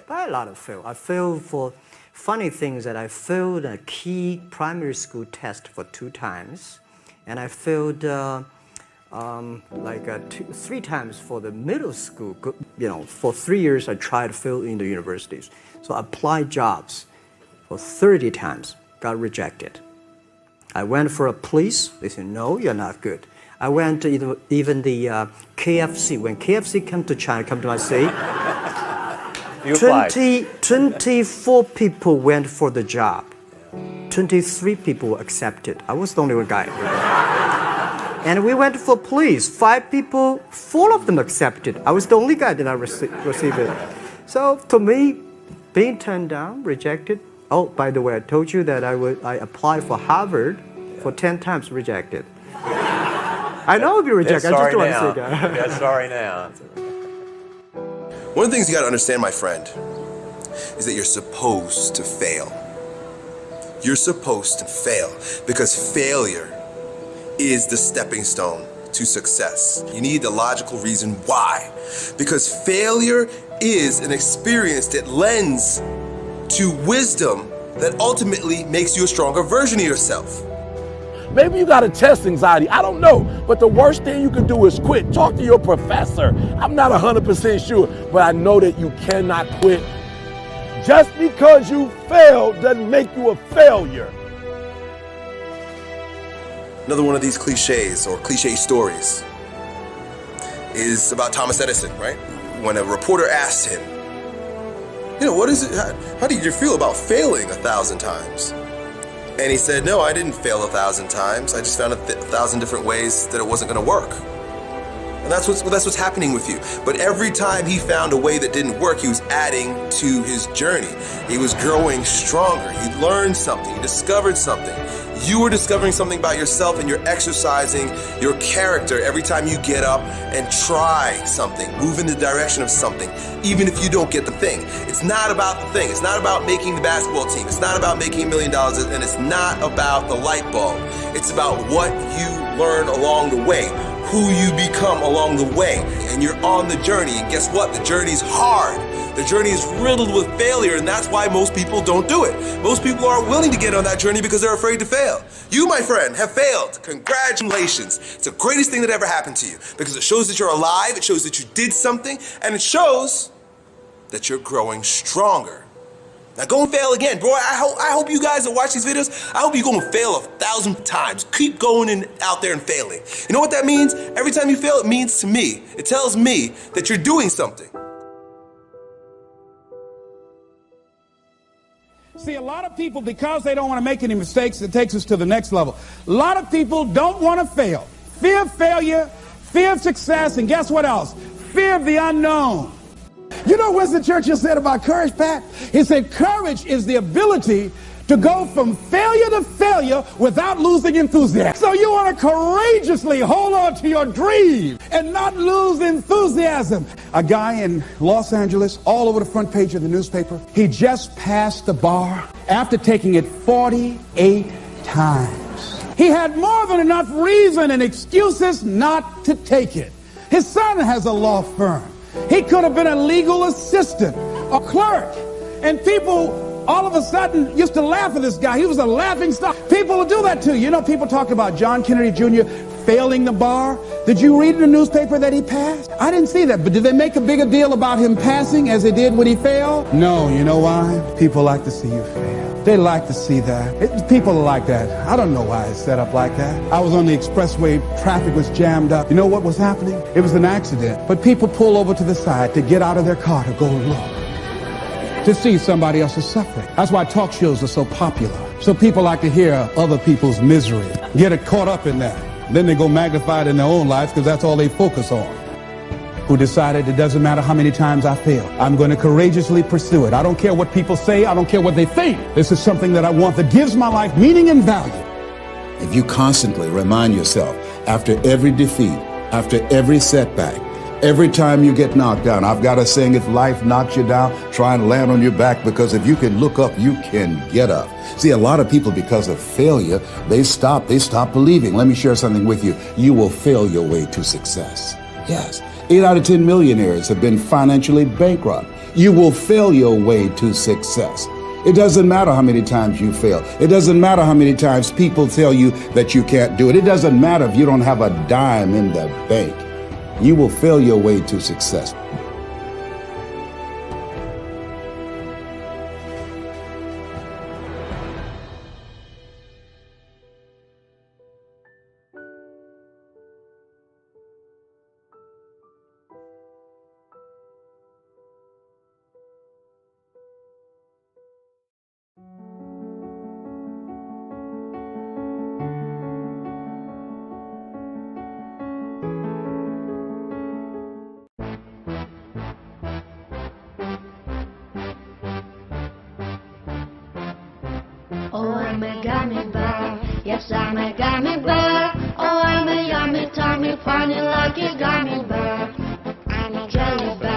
By a lot of fail. I failed for funny things that I failed a key primary school test for 2 times, and I failed 3 times for the middle school. For 3 years I tried to fail in the universities. So I applied jobs for 30 times, got rejected. I went for a police, they said, no, you're not good. I went to even the KFC. When KFC came to China, come to my city, 24 people went for the job. 23 people were accepted. I was the only one guy. And we went for police. 5 people, 4 of them accepted. I was the only guy that I received it. So to me, being turned down, rejected. Oh, by the way, I told you that I applied for Harvard for 10 times, rejected. I know I'll be rejected. I just don't want to say that. Yeah, sorry now. One of the things you got to understand, my friend, is that you're supposed to fail. You're supposed to fail because failure is the stepping stone to success. You need the logical reason why. Because failure is an experience that lends to wisdom that ultimately makes you a stronger version of yourself. Maybe you got a test anxiety. I don't know. But the worst thing you can do is quit. Talk to your professor. I'm not 100% sure, but I know that you cannot quit. Just because you failed doesn't make you a failure. Another one of these cliches or cliche stories is about Thomas Edison, right? When a reporter asked him, what is it? How did you feel about failing 1,000 times? And he said, no, I didn't fail 1,000 times. I just found 1,000 different ways that it wasn't going to work. And that's what's happening with you. But every time he found a way that didn't work, he was adding to his journey. He was growing stronger. He learned something. He discovered something. You are discovering something about yourself, and you're exercising your character every time you get up and try something, move in the direction of something, even if you don't get the thing. It's not about the thing. It's not about making the basketball team. It's not about making $1 million, and it's not about the light bulb. It's about what you learn along the way, who you become along the way, and you're on the journey. And guess what? The journey's hard. The journey is riddled with failure, and that's why most people don't do it. Most people aren't willing to get on that journey because they're afraid to fail. You, my friend, have failed. Congratulations. It's the greatest thing that ever happened to you because it shows that you're alive, it shows that you did something, and it shows that you're growing stronger. Now go and fail again. Bro, I hope you guys that watch these videos, I hope you go and fail 1,000 times. Keep going out there and failing. You know what that means? Every time you fail, it means to me, it tells me that you're doing something. See, a lot of people, because they don't want to make any mistakes, it takes us to the next level. A lot of people don't want to fail. Fear of failure, fear of success, and guess what else? Fear of the unknown. You know what Winston Churchill said about courage, Pat? He said, courage is the ability to go from failure to failure without losing enthusiasm. So you want to courageously hold on to your dream and not lose enthusiasm. A guy in Los Angeles, all over the front page of the newspaper, he just passed the bar after taking it 48 times. He had more than enough reason and excuses not to take it. His son has a law firm. He could have been a legal assistant, a clerk, and people all of a sudden used to laugh at this guy. He was a laughing stock. People will do that too. You know, people talk about John Kennedy Jr. failing the bar. Did you read in the newspaper that he passed? I didn't see that, but did they make a bigger deal about him passing as they did when he failed? No, you know why? People like to see you fail. They like to see that. People are like that. I don't know why it's set up like that. I was on the expressway, traffic was jammed up. You know what was happening? It was an accident. But people pull over to the side to get out of their car to go look, to see somebody else's suffering. That's why talk shows are so popular. So people like to hear other people's misery, get it caught up in that. Then they go magnify it in their own lives because that's all they focus on. Who decided it doesn't matter how many times I fail. I'm going to courageously pursue it. I don't care what people say. I don't care what they think. This is something that I want that gives my life meaning and value. If you constantly remind yourself after every defeat, after every setback, every time you get knocked down, I've got a saying, if life knocks you down, try and land on your back, because if you can look up, you can get up. See, a lot of people, because of failure, they stop believing. Let me share something with you. You will fail your way to success. Yes. 8 out of 10 millionaires have been financially bankrupt. You will fail your way to success. It doesn't matter how many times you fail. It doesn't matter how many times people tell you that you can't do it. It doesn't matter if you don't have a dime in the bank. You will fail your way to success. Oh, I'm a gummy bear. Yes, I'm a gummy bear. Oh, I'm a yummy, tummy, funny, lucky gummy bear. I'm a jelly bear.